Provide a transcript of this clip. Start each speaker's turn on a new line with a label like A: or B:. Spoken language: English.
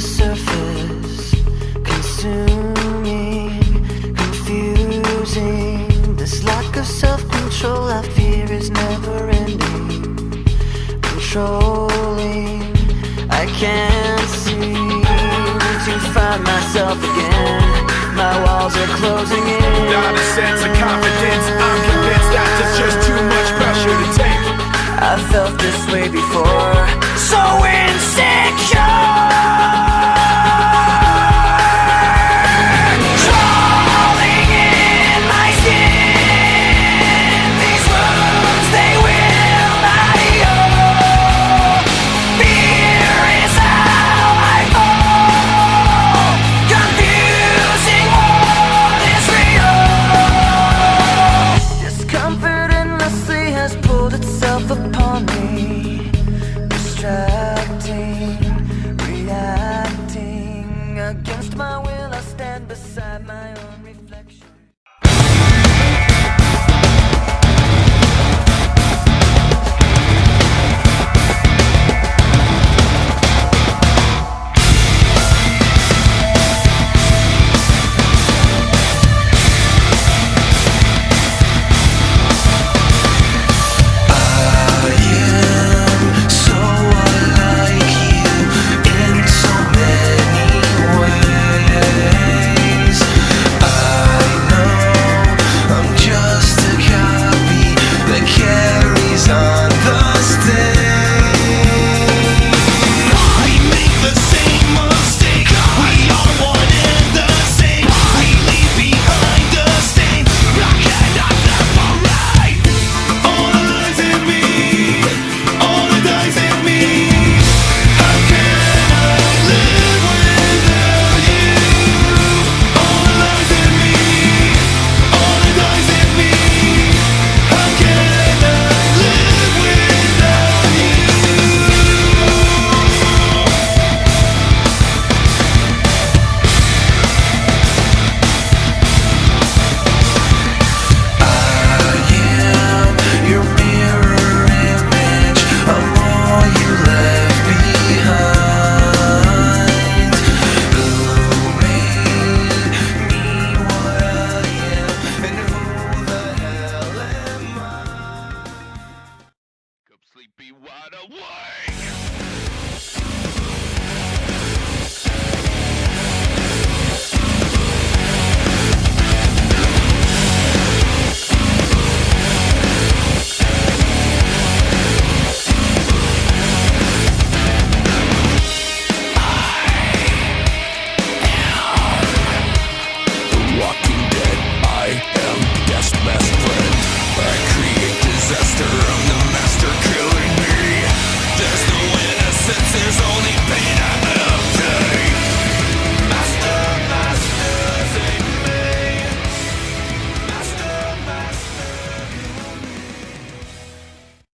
A: the surface, consuming, confusing. This lack of self-control I fear is never ending, controlling. I can't seem to find myself again. My walls are closing in.
B: Not a sense of confidence, I'm convinced that there's just too much pressure to take.
A: I felt this way before, so insecure.